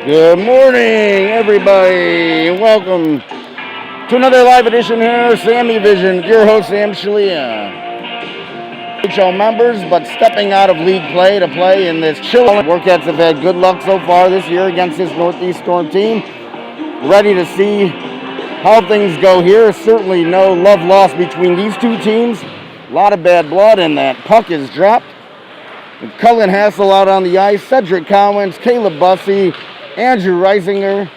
Good morning, everybody. Welcome to another live edition here of SammyVision. Your host, Sam Shalia. HL members, but stepping out of league play to play in this chill. Warcats have had good luck so far this year against this Northeast Storm team. Ready to see how things go here. Certainly no love lost between these two teams. A lot of bad blood, and that puck is dropped. Cullen Hassel out on the ice. Cedric Collins, Caleb Bussey, Andrew Reisinger.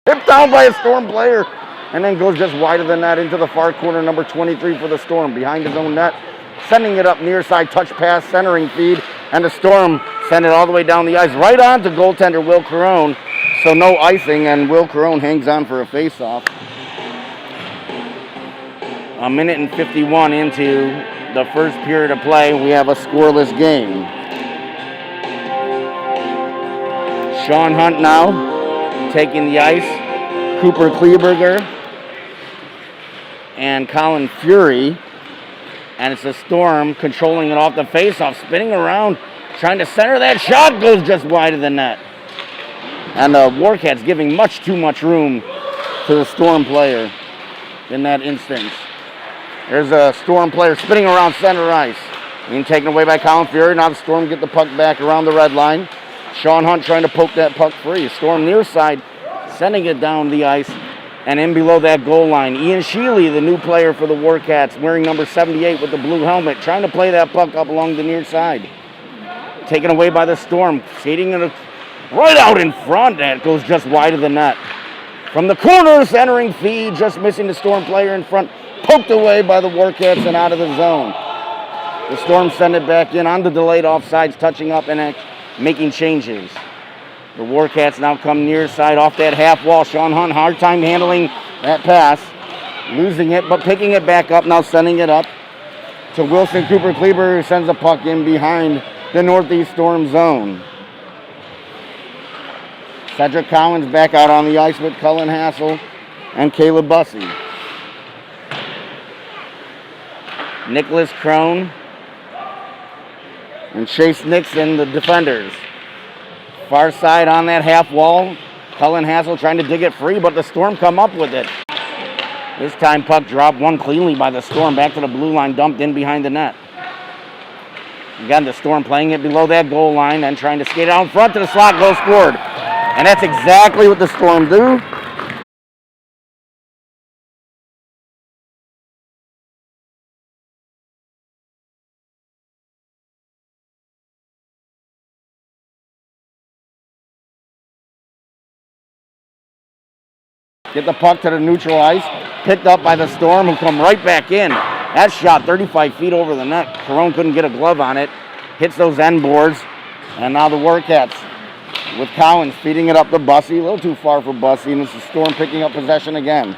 Tipped down by a Storm player, and then goes just wider than that into the far corner, number 23 for the Storm, behind his own net. Sending it up near side, touch pass, centering feed, and the Storm send it all the way down the ice, right on to goaltender Will Carone. So no icing, and Will Carone hangs on for a face-off. A minute and 51 into the first period of play, we have a scoreless game. Sean Hunt now taking the ice. Cooper Kleberger and Colin Fury. And it's the Storm controlling it off the faceoff, spinning around, trying to center that shot, goes just wide of the net. And the Warcats giving much too much room to the Storm player in that instance. There's a Storm player spinning around center ice. Being taken away by Colin Fury. Now the Storm get the puck back around the red line. Sean Hunt trying to poke that puck free. Storm near side, sending it down the ice and in below that goal line. Ian Sheely, the new player for the Warcats, wearing number 78 with the blue helmet, trying to play that puck up along the near side. Taken away by the Storm, skating it right out in front. That goes just wide of the net. From the corner, centering feed, just missing the Storm player in front. Poked away by the Warcats and out of the zone. The Storm send it back in on the delayed offsides, touching up and making changes. The Warcats now come near side off that half wall. Sean Hunt, hard time handling that pass. Losing it, but picking it back up, now sending it up to Wilson Cooper Kleber, who sends a puck in behind the Northeast Storm zone. Cedric Collins back out on the ice with Cullen Hassel and Caleb Bussey. Nicholas Crone and Chase Nixon, the defenders. Far side on that half wall. Cullen Hassel trying to dig it free, but the Storm come up with it. This time puck dropped, won cleanly by the Storm, back to the blue line, dumped in behind the net. Again, the Storm playing it below that goal line and trying to skate out in front to the slot, goal scored. And that's exactly what the Storm do. Get the puck to the neutral ice. Picked up by the Storm, who come right back in. That shot 35 feet over the net. Carone couldn't get a glove on it. Hits those end boards. And now the Warcats with Collins feeding it up to Bussey. A little too far for Bussey, and it's the Storm picking up possession again.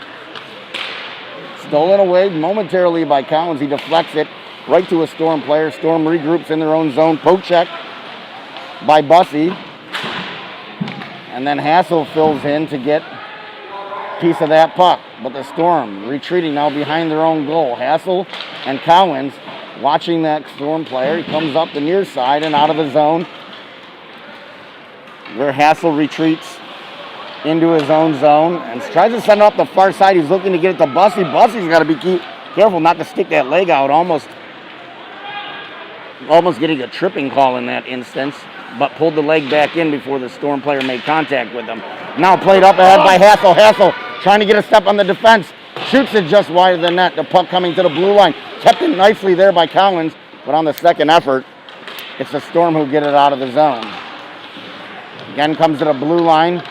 Stolen away momentarily by Collins. He deflects it right to a Storm player. Storm regroups in their own zone. Poke check by Bussey. And then Hassel fills in to get piece of that puck, but the Storm retreating now behind their own goal. Hassel and Collins watching that Storm player. He comes up the near side and out of the zone, where Hassel retreats into his own zone and tries to send it up the far side. He's looking to get it to Bussey. Bussey's got to be careful not to stick that leg out. Almost getting a tripping call in that instance, but pulled the leg back in before the Storm player made contact with him. Now played up ahead by Hassel. Hassel trying to get a step on the defense. Shoots it just wide of the net. The puck coming to the blue line. Kept it nicely there by Collins, but on the second effort, it's the Storm who get it out of the zone. Again comes to the blue line,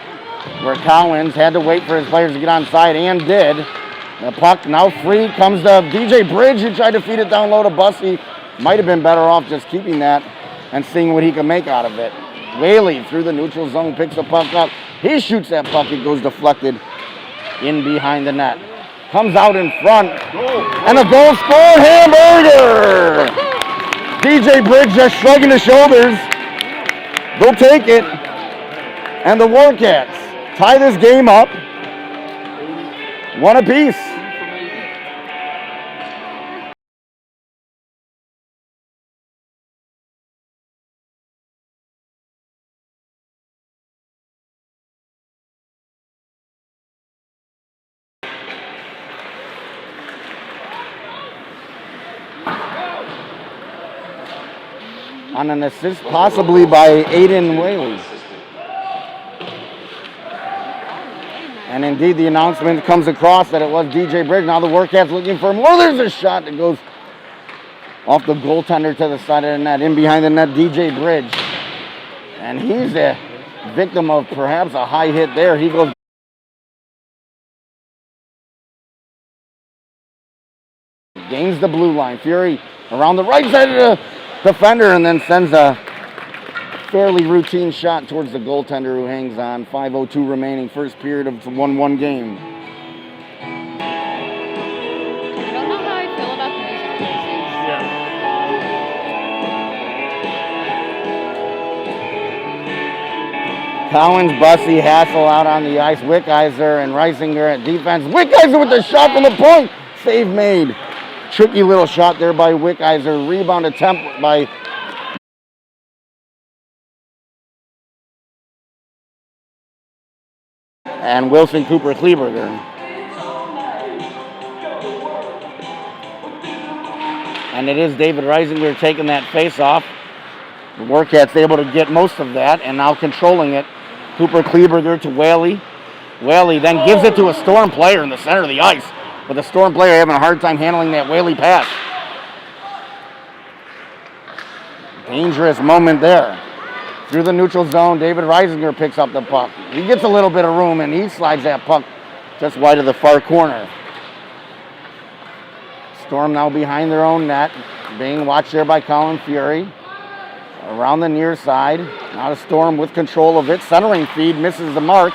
where Collins had to wait for his players to get on side, and did. The puck now free comes to DJ Bridge, who tried to feed it down low to Bussey. Might have been better off just keeping that and seeing what he can make out of it. Whaley through the neutral zone, picks the puck up. He shoots that puck, it goes deflected in behind the net. Comes out in front, and a goal scored, hamburger! DJ Bridge just shrugging his shoulders. They'll take it. And the Warcats tie this game up 1 apiece. on an assist possibly by Aiden Whaley. And indeed the announcement comes across that it was DJ Bridge. Now the Warcats looking for more. There's a shot that goes off the goaltender to the side of the net. In behind the net, DJ Bridge. And he's a victim of perhaps a high hit there. He goes gains the blue line. Fury around the right side of the defender and then sends a fairly routine shot towards the goaltender who hangs on. 5:02 remaining, first period of the 1-1 game. I don't know how I feel about the music choices. Yeah. Collins, Bussey, Hassel out on the ice. Wickheiser and Reisinger at defense. Wickheiser with the shot from the point. Save made. Tricky little shot there by Wickheiser. Rebound attempt by and Wilson Cooper Kleberger. And it is David Reisinger taking that face off. The Warcats able to get most of that and now controlling it. Cooper Kleberger to Whaley. Whaley then gives it to a Storm player in the center of the ice. But the Storm player having a hard time handling that Whaley pass. Dangerous moment there. Through the neutral zone, David Reisinger picks up the puck. He gets a little bit of room and he slides that puck just wide of the far corner. Storm now behind their own net, being watched there by Colin Fury. Around the near side, now the Storm with control of it. Centering feed misses the mark.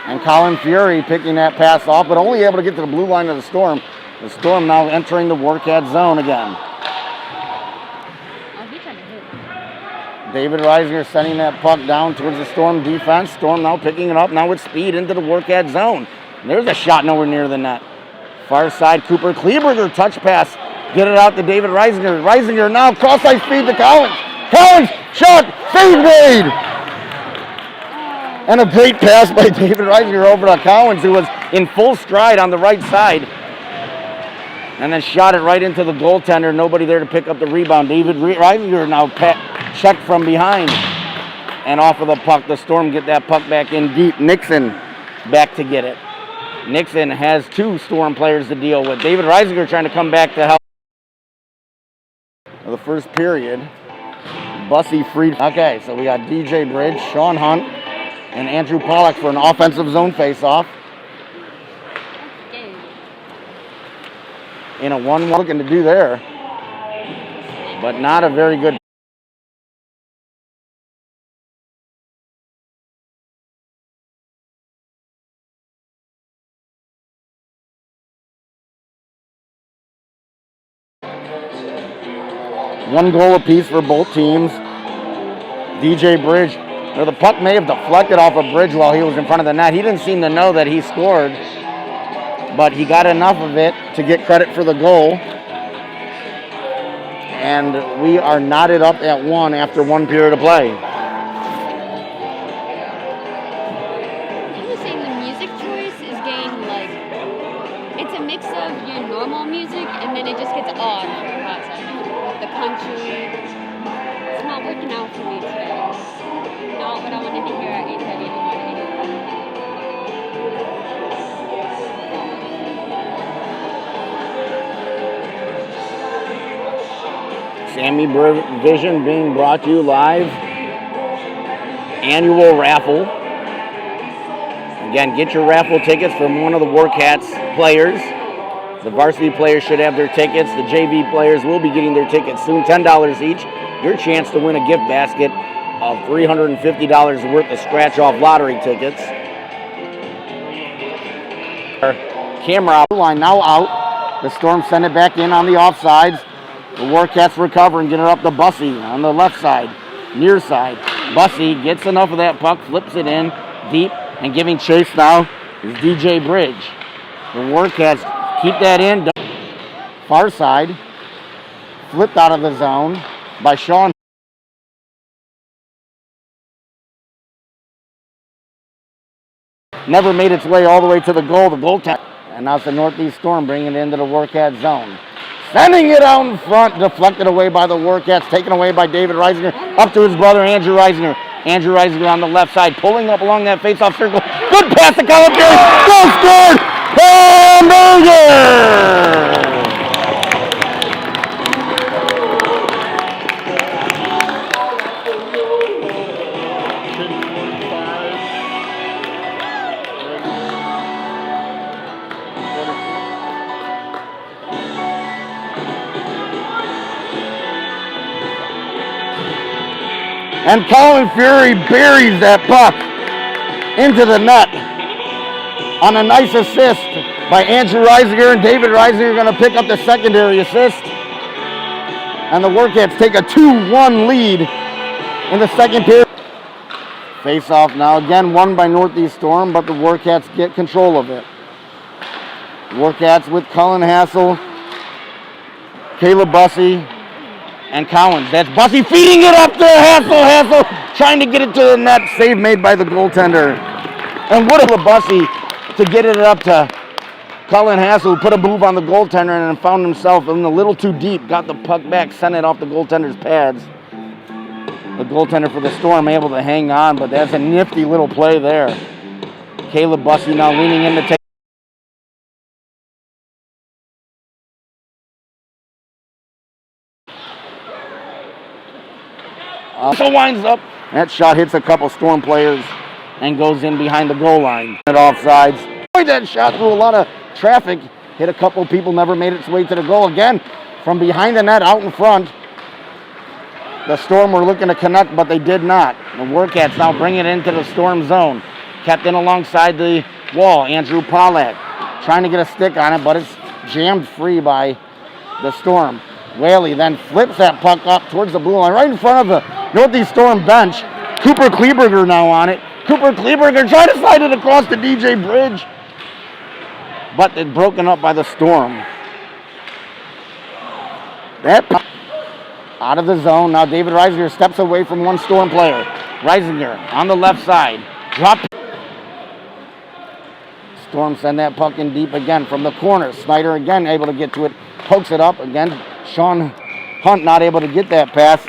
And Colin Fury picking that pass off, but only able to get to the blue line of the Storm. The Storm now entering the Warcat zone again. David Reisinger sending that puck down towards the Storm defense. Storm now picking it up, now with speed into the Warcat zone. And there's a shot nowhere near the net. Far side, Cooper Kleberger, touch pass. Get it out to David Reisinger. Reisinger now cross-ice feed to Collins. Collins, shot, save made! And a great pass by David Reisinger over to Collins, who was in full stride on the right side. And then shot it right into the goaltender. Nobody there to pick up the rebound. David Reisinger now checked from behind. And off of the puck, the Storm get that puck back in deep. Nixon back to get it. Nixon has two Storm players to deal with. David Reisinger trying to come back to help. The first period. Bussey freed. Okay, so we got DJ Bridge, Sean Hunt, and Andrew Pollock for an offensive zone face-off. In a 1-1 looking to do there, but not a very good. One goal apiece for both teams. DJ Bridge. The puck may have deflected off of Bridge while he was in front of the net. He didn't seem to know that he scored, but he got enough of it to get credit for the goal. And we are knotted up at 1 after 1 period of play. I was saying the music choice is getting like, it's a mix of your normal music and then it just gets odd for a hot second. The country, it's not working out for me today. Not what I wanted to hear at 8:30 in the morning. SammyVision being brought to you live. Annual raffle. Again, get your raffle tickets from one of the Warcats players. The varsity players should have their tickets. The JV players will be getting their tickets soon. $10 each. Your chance to win a gift basket of $350 worth of scratch-off lottery tickets. Our camera line now out. The Storm send it back in on the offsides. The Warcats recover and get it up to Bussey on the left side, near side. Bussey gets enough of that puck, flips it in deep, and giving chase now is DJ Bridge. The Warcats keep that in. Far side, flipped out of the zone by Sean. Never made its way all the way to the goal. The goaltender. And now it's the Northeast Storm bringing it into the Warcat zone. Sending it out in front, deflected away by the Warcats, taken away by David Reisinger, up to his brother Andrew Reisinger. Andrew Reisinger on the left side, pulling up along that face-off circle. Good pass to Colin Fury. Goal scored! Hamburger! And Colin Fury buries that puck into the net on a nice assist by Andrew Reisinger, and David Reisinger going to pick up the secondary assist. And the Warcats take a 2-1 lead in the second period. Face off now, again won by Northeast Storm, but the Warcats get control of it. Warcats with Cullen Hassel, Caleb Bussey, and Collins. That's Bussey feeding it up there. Hassel trying to get it to the net. Save made by the goaltender. And what a Bussey to get it up to Cullen Hassel, who put a move on the goaltender and then found himself in a little too deep. Got the puck back, sent it off the goaltender's pads. The goaltender for the Storm able to hang on, but that's a nifty little play there. Caleb Bussey now leaning in to take. Also winds up. That shot hits a couple Storm players and goes in behind the goal line. At offsides. That shot through a lot of traffic. Hit a couple people, never made its way to the goal. Again, from behind the net, out in front. The Storm were looking to connect, but they did not. The Warcats now bring it into the Storm zone. Kept in alongside the wall. Andrew Pollack trying to get a stick on it, but it's jammed free by the Storm. Whaley then flips that puck up towards the blue line, right in front of the Northeast Storm bench. Cooper Kleberger now on it. Cooper Kleberger trying to slide it across the DJ Bridge, but it's broken up by the Storm. That puck out of the zone. Now David Reisinger steps away from one Storm player. Reisinger on the left side. Drop. Storm send that puck in deep again from the corner. Snyder again able to get to it. Pokes it up again. Sean Hunt not able to get that pass,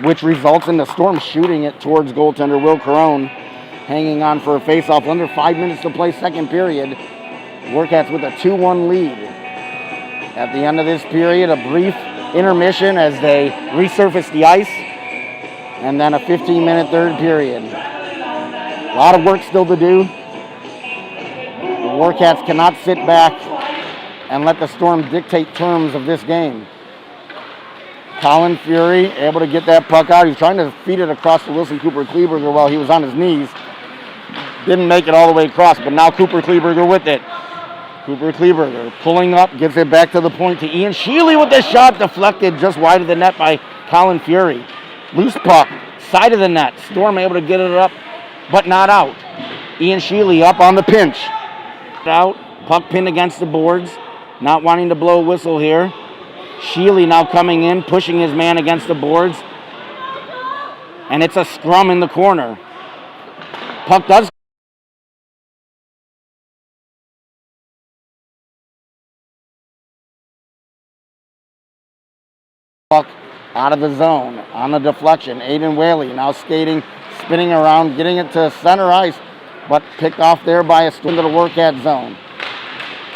which results in the Storm shooting it towards goaltender Will Carone, hanging on for a face-off. Under 5 minutes to play second period. Warcats with a 2-1 lead. At the end of this period, a brief intermission as they resurface the ice, and then a 15-minute third period. A lot of work still to do. The Warcats cannot sit back and let the Storm dictate terms of this game. Colin Fury able to get that puck out. He's trying to feed it across to Wilson Cooper Kleberger while he was on his knees. Didn't make it all the way across, but now Cooper Kleberger with it. Cooper Kleberger pulling up, gives it back to the point to Ian Sheely with the shot, deflected just wide of the net by Colin Fury. Loose puck, side of the net. Storm able to get it up, but not out. Ian Sheely up on the pinch. Out, puck pinned against the boards. Not wanting to blow a whistle here. Sheely now coming in, pushing his man against the boards. And it's a scrum in the corner. Puck does. Puck out of the zone on the deflection. Aiden Whaley now skating, spinning around, getting it to center ice, but picked off there by a Storm to the Warcat zone.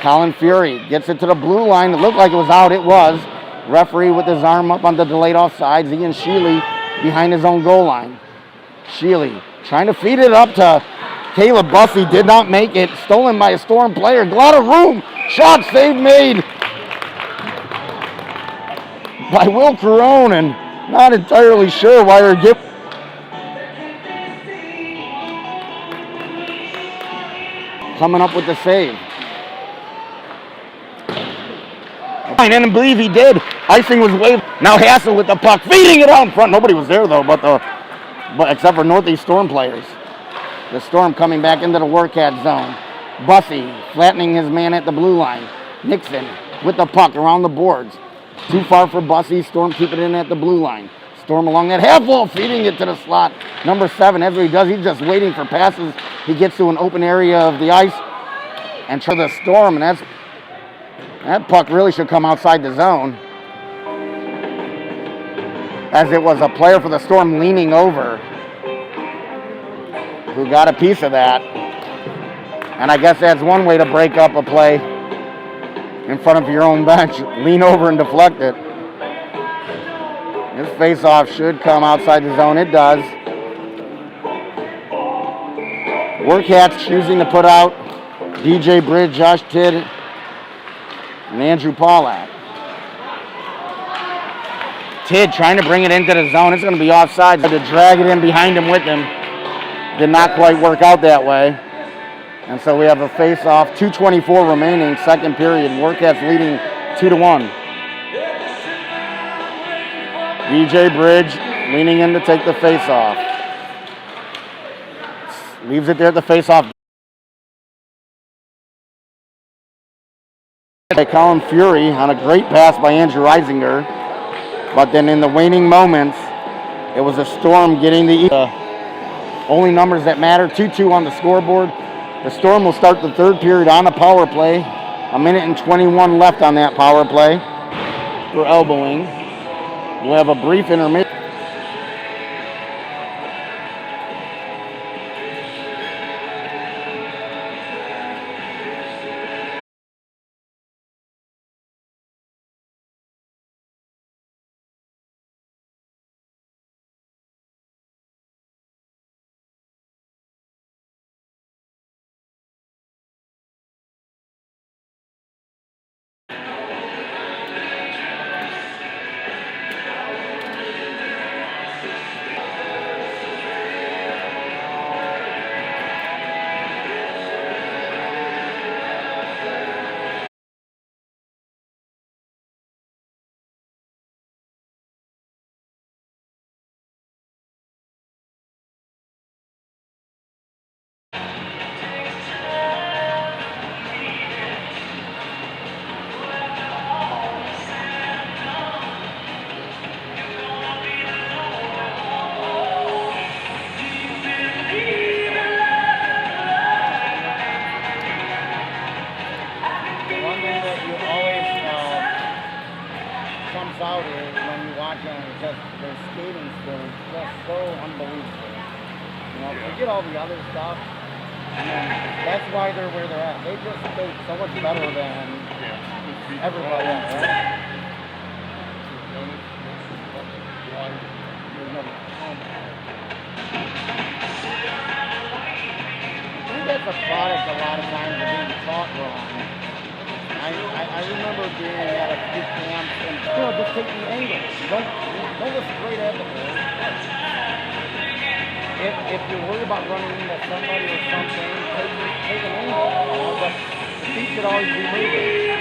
Colin Fury gets it to the blue line. It looked like it was out. It was. Referee with his arm up on the delayed offsides. Ian Sheely behind his own goal line. Sheely trying to feed it up to Caleb Bussey. Did not make it. Stolen by a Storm player. A lot of room. Shot save made by Will Carone, and not entirely sure why they're giving. Coming up with the save. And I believe he did. Icing was waved. Now Hassel with the puck, feeding it out in front. Nobody was there though, but except for Northeast Storm players. The Storm coming back into the Warcat zone. Bussey flattening his man at the blue line. Nixon with the puck around the boards. Too far for Bussey. Storm keep it in at the blue line. Storm along that half wall, feeding it to the slot. Number 7, as he does, he's just waiting for passes. He gets to an open area of the ice and try the Storm, and that's That puck really should come outside the zone, as it was a player for the Storm leaning over who got a piece of that. And I guess that's one way to break up a play in front of your own bench. Lean over and deflect it. This face-off should come outside the zone. It does. Warcats choosing to put out DJ Bridge, Josh Tidd, and Andrew Pollack. Tidd trying to bring it into the zone. It's going to be offside. To drag it in behind him with him. Did not quite work out that way. And so we have a face-off. 2:24 remaining, second period. Warcats leading 2-1. DJ Bridge leaning in to take the face-off. Leaves it there at the face-off. Colin Fury on a great pass by Andrew Reisinger. But then in the waning moments, it was a Storm getting the only numbers that matter. 2-2 on the scoreboard. The Storm will start the third period on a power play. 1:21 left on that power play for elbowing. We'll have a brief intermission. Out here when you watch them, just their skating skills just so unbelievable. You know, forget all the other stuff. I mean, that's why they're where they're at. They just skate so much better than everybody else, right? I think that's a product a lot of times of being taught wrong. I remember being at a few camps and, just take the angle. Don't look straight at the ball. If you're worried about running into somebody or something, take an angle. But the feet should always be moving.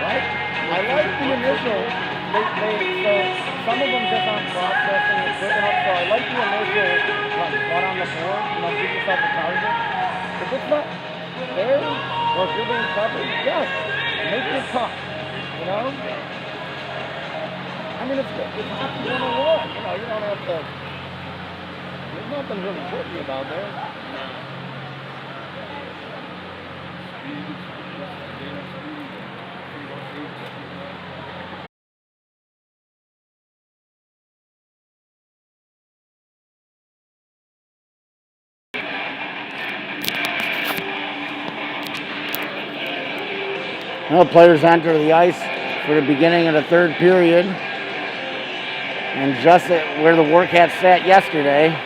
Right? I like the initial. So some of them just aren't processing it quick enough, so I like the initial, one on the board, give yourself a target. If it's not there, or if you're being covered, yes, make it tough, I mean, it's hockey 101, you don't have to, there's nothing really tricky about there. Well, players enter the ice for the beginning of the third period. And just at where the Warcats sat yesterday,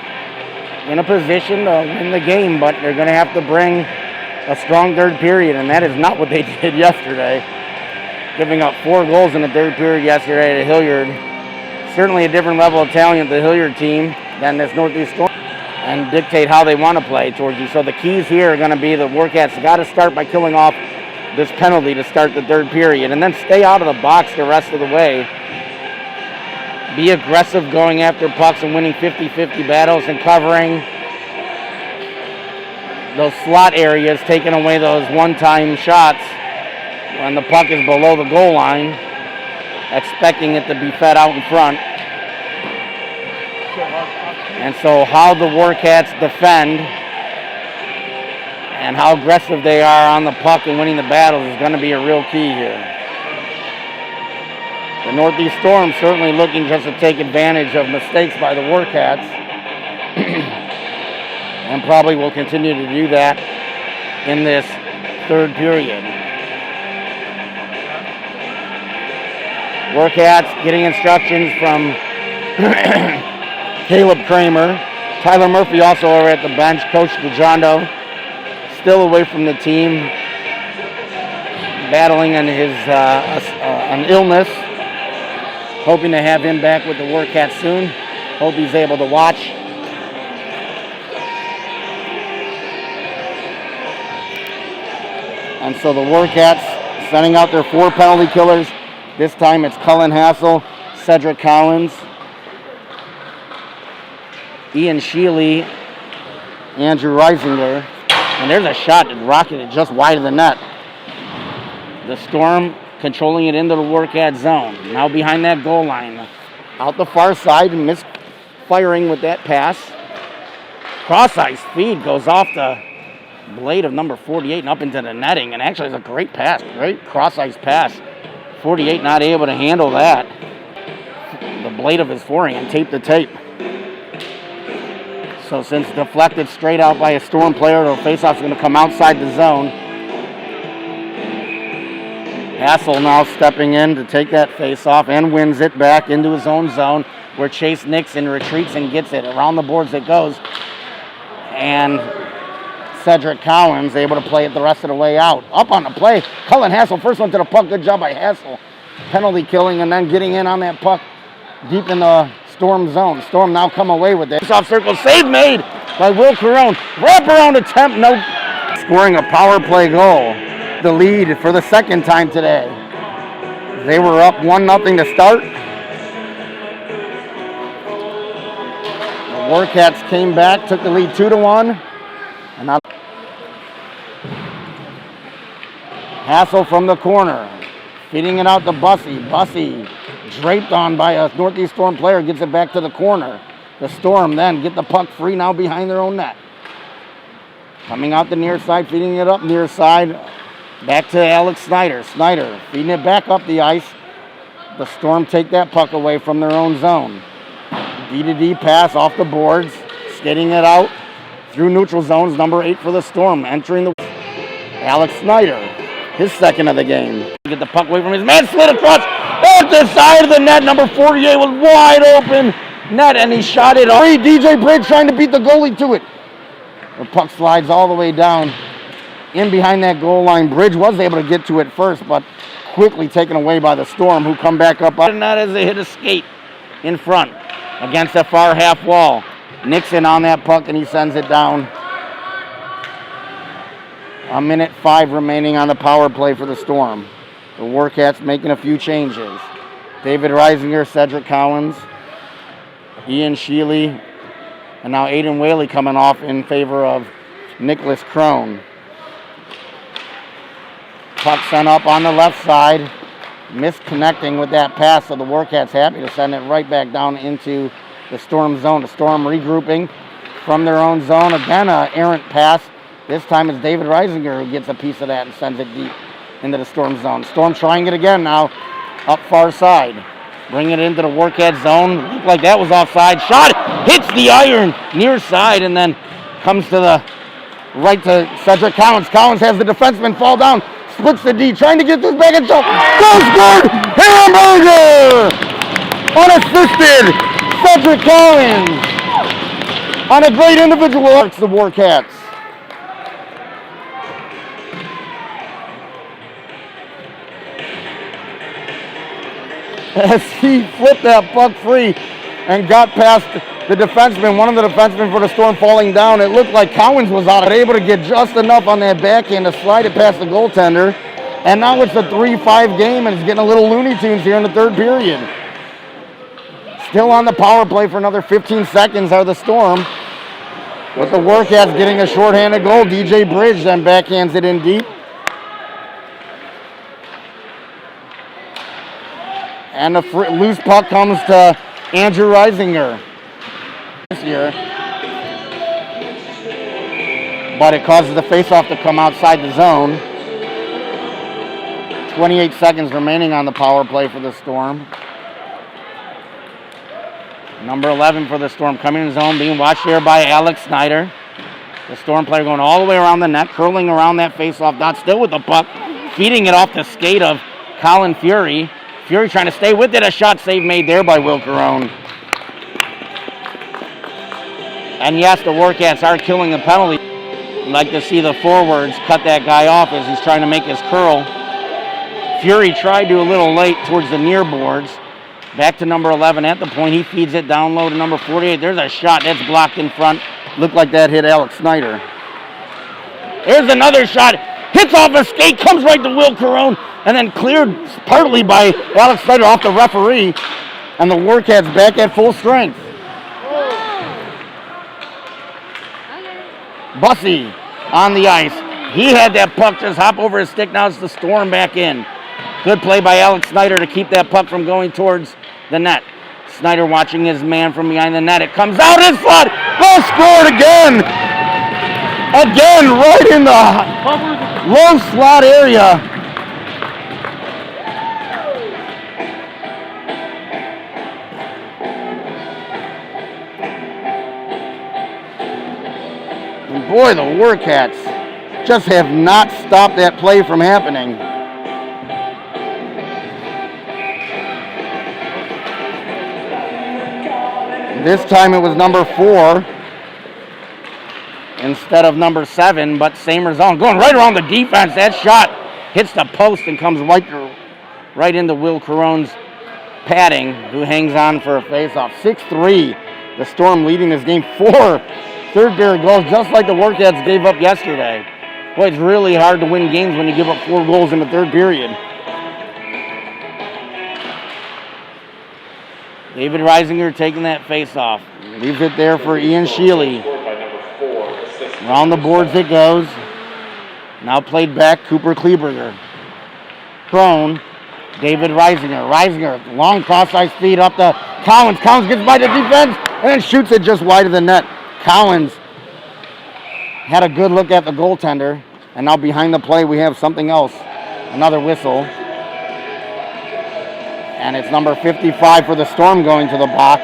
in a position to win the game, but they're going to have to bring a strong third period, and that is not what they did yesterday. Giving up 4 goals in the third period yesterday to Hilliard. Certainly a different level of talent, the Hilliard team, than this Northeast Storm, and dictate how they want to play towards you. So the keys here are going to be the Warcats got to start by killing off this penalty to start the third period, and then stay out of the box the rest of the way. Be aggressive going after pucks and winning 50-50 battles and covering those slot areas, taking away those one-time shots when the puck is below the goal line, expecting it to be fed out in front. And so how the Warcats defend and how aggressive they are on the puck and winning the battles is going to be a real key here. The Northeast Storm certainly looking just to take advantage of mistakes by the Warcats and probably will continue to do that in this third period. Warcats getting instructions from Caleb Kramer. Tyler Murphy also over at the bench. Coach DeJondo still away from the team, battling on his an illness. Hoping to have him back with the Warcats soon. Hope he's able to watch. And so the Warcats sending out their 4 penalty killers. This time it's Cullen Hassel, Cedric Collins, Ian Sheely, Andrew Reisinger. And there's a shot that rocketed just wide of the net. The Storm controlling it into the Warcat zone. Now behind that goal line. Out the far side, misfiring with that pass. Cross-ice feed goes off the blade of number 48 and up into the netting. And actually it's a great pass, great cross-ice pass. 48 not able to handle that. The blade of his forehand taped the tape. So since deflected straight out by a Storm player, the faceoff's going to come outside the zone. Hassel now stepping in to take that faceoff and wins it back into his own zone where Chase Nixon retreats and gets it. Around the boards it goes. And Cedric Collins able to play it the rest of the way out. Up on the play, Cullen Hassel, first one to the puck. Good job by Hassel. Penalty killing and then getting in on that puck deep in the Storm zone. Storm now come away with it. Off circle, save made by Will Carone. Wraparound attempt, no. Scoring a power play goal. The lead for the second time today. They were up 1-0 to start. The Warcats came back, took the lead 2-1. And now Hassel from the corner, feeding it out to Bussey. Bussey draped on by a Northeast Storm player, gets it back to the corner. The Storm then get the puck free now behind their own net. Coming out the near side, feeding it up near side. Back to Alex Snyder. Snyder feeding it back up the ice. The Storm take that puck away from their own zone. D-to-D pass off the boards, skating it out through neutral zones. Number 8 for the Storm, entering the Alex Snyder, his second of the game. Get the puck away from his man, slid across off the side of the net. Number 48 was wide open net, and he shot it. DJ Bridge trying to beat the goalie to it. The puck slides all the way down in behind that goal line. Bridge was able to get to it first, but quickly taken away by the Storm, who come back up. And that as they hit a skate in front against the far half wall. Nixon on that puck, and he sends it down. 1:05 remaining on the power play for the Storm. The Warcats making a few changes. David Reisinger, Cedric Collins, Ian Sheely, and now Aiden Whaley coming off in favor of Nicholas Crone. Puck sent up on the left side, misconnecting with that pass, so the Warcats happy to send it right back down into the Storm zone. The Storm regrouping from their own zone. Again, an errant pass. This time it's David Reisinger who gets a piece of that and sends it deep into the Storm zone. Storm trying it again now, up far side. Bring it into the Warcat zone. Looked like that was offside. Shot hits the iron near side and then comes to the right to Cedric Collins. Collins has the defenseman fall down. Splits the D, trying to get this back and shot. Goal scored! Hamburger! Unassisted! Cedric Collins on a great individual arcs the Warcats. As he flipped that puck free and got past the defenseman, one of the defensemen for the Storm falling down. It looked like Collins was out, able to get just enough on that backhand to slide it past the goaltender. And now it's a 3-5 game, and it's getting a little Looney Tunes here in the third period. Still on the power play for another 15 seconds are the Storm. With the Warcats getting a shorthanded goal, DJ Bridge then backhands it in deep. And the loose puck comes to Andrew Reisinger. here. But it causes the face-off to come outside the zone. 28 seconds remaining on the power play for the Storm. Number 11 for the Storm coming in the zone, being watched here by Alex Snyder. The Storm player going all the way around the net, curling around that face-off dot, still with the puck, feeding it off the skate of Colin Fury. Fury trying to stay with it. A shot save made there by Will Carone. And yes, the Warcats are killing the penalty. I'd like to see the forwards cut that guy off as he's trying to make his curl. Fury tried to a little late towards the near boards. Back to number 11 at the point. He feeds it down low to number 48. There's a shot that's blocked in front. Looked like that hit Alex Snyder. There's another shot. Hits off a skate, comes right to Will Carone, and then cleared partly by Alex Snyder off the referee. And the Warcats back at full strength. Bussy on the ice. He had that puck just hop over his stick. Now it's the Storm back in. Good play by Alex Snyder to keep that puck from going towards the net. Snyder watching his man from behind the net. It comes out his slot. Goal scored again. Again, right in the low slot area. And boy, the Warcats just have not stopped that play from happening. This time it was number 4 instead of number 7, but same result. Going right around the defense. That shot hits the post and comes right into Will Carone's padding, who hangs on for a faceoff. 6-3. The Storm leading this game. 4 third-period goals, just like the Warcats gave up yesterday. Boy, it's really hard to win games when you give up 4 goals in the third period. David Reisinger taking that face-off. Leaves it there for Ian Shealy. Around the boards it goes. Now played back, Cooper Kleberger. Prone, David Reisinger. Reisinger, long cross-ice feed up to Collins. Collins gets by the defense and then shoots it just wide of the net. Collins had a good look at the goaltender. And now behind the play we have something else. Another whistle. And it's number 55 for the Storm going to the box.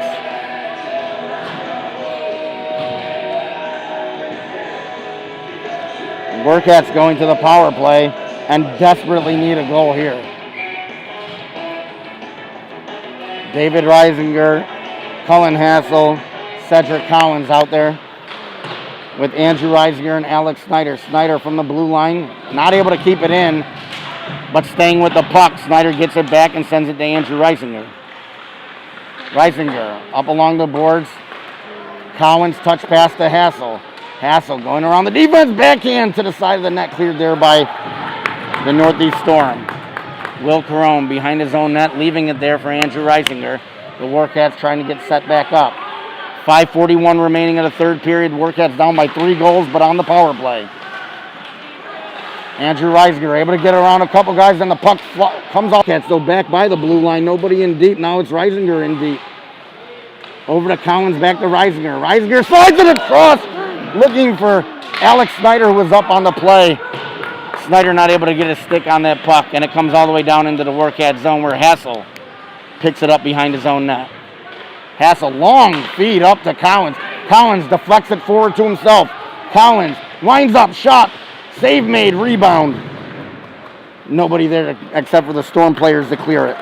Warcats going to the power play and desperately need a goal here. David Reisinger, Cullen Hassel, Cedric Collins out there with Andrew Reisinger and Alex Snyder. Snyder from the blue line, not able to keep it in, but staying with the puck. Snyder gets it back and sends it to Andrew Reisinger. Reisinger up along the boards. Collins touch pass to Hassel. Hassel going around the defense, backhand to the side of the net, cleared there by the Northeast Storm. Will Carone behind his own net, leaving it there for Andrew Reisinger. The Warcats trying to get set back up. 5:41 remaining in the third period. Warcats down by 3 goals, but on the power play. Andrew Reisinger able to get around a couple guys, then the puck comes off. Cats still back by the blue line, nobody in deep. Now it's Reisinger in deep. Over to Collins, back to Reisinger. Reisinger slides it across, looking for Alex Snyder, who was up on the play. Snyder not able to get his stick on that puck, and it comes all the way down into the Warcat zone where Hassel picks it up behind his own net. Hassel, long feed up to Collins. Collins deflects it forward to himself. Collins winds up, shot, save made, rebound. Nobody there except for the Storm players to clear it.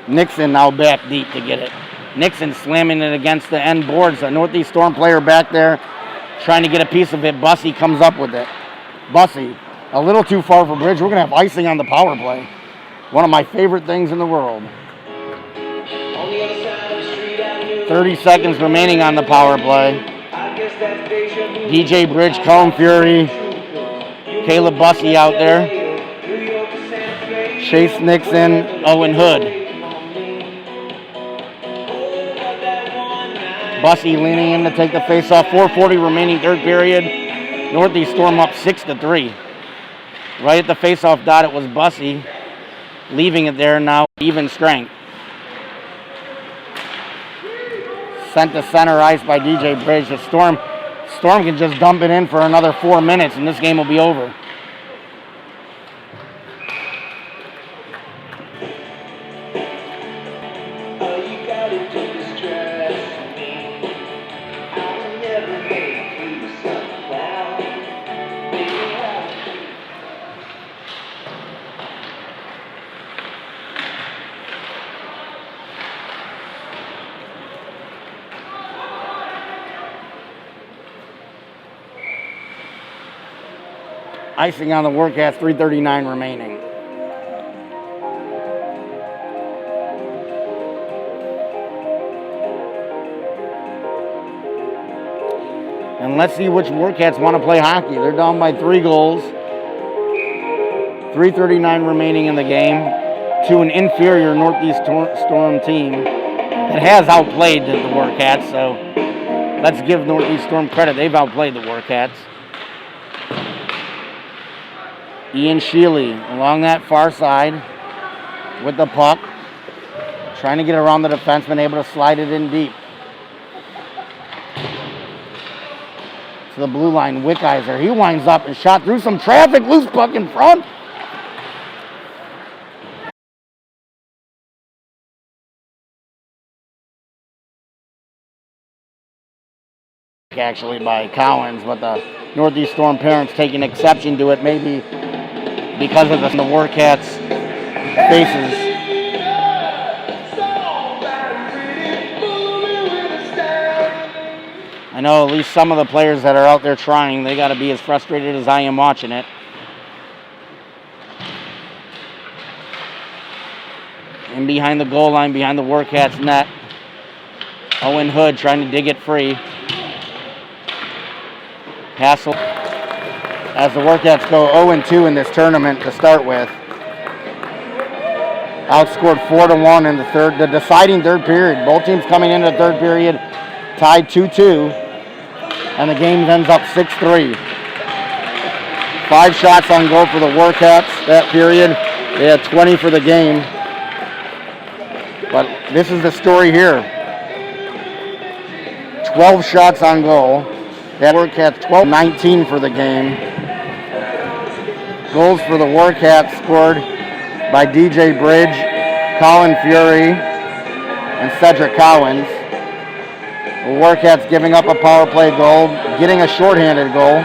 Nixon now back deep to get it. Nixon slamming it against the end boards. A Northeast Storm player back there trying to get a piece of it. Bussy comes up with it. Bussy, a little too far for Bridge. We're going to have icing on the power play. One of my favorite things in the world. 30 seconds remaining on the power play. DJ Bridge, Colin Fury, Caleb Bussy out there. Chase Nixon, Owen Hood. Bussy leaning in to take the face-off. 4:40 remaining third period. Northeast Storm up 6-3. Right at the face-off dot, it was Bussy. Leaving it there now, even strength. Sent to center ice by DJ Bridge. The Storm can just dump it in for another 4 minutes, and this game will be over. Icing on the Warcats, 3:39 remaining. And let's see which Warcats want to play hockey. They're down by 3 goals. 3:39 remaining in the game to an inferior Northeast Storm team that has outplayed the Warcats. So let's give Northeast Storm credit. They've outplayed the Warcats. Ian Shealy along that far side with the puck. Trying to get around the defenseman, able to slide it in deep. To the blue line, Wickheiser. He winds up and shot through some traffic. Loose puck in front. Actually by Cowens, but the Northeast Storm parents taking exception to it, maybe because of the Warcats' faces. I know at least some of the players that are out there trying, they got to be as frustrated as I am watching it. And behind the goal line, behind the Warcats' net, Owen Hood trying to dig it free. Hassel, as the Warcats go 0-2 in this tournament to start with. Outscored 4-1 in the deciding third period. Both teams coming into the third period tied 2-2, and the game ends up 6-3. 5 shots on goal for the Warcats that period. They had 20 for the game. But this is the story here. 12 shots on goal. That Warcats 12-19 for the game. Goals for the Warcats scored by DJ Bridge, Colin Fury, and Cedric Cowens. The Warcats giving up a power play goal, getting a shorthanded goal.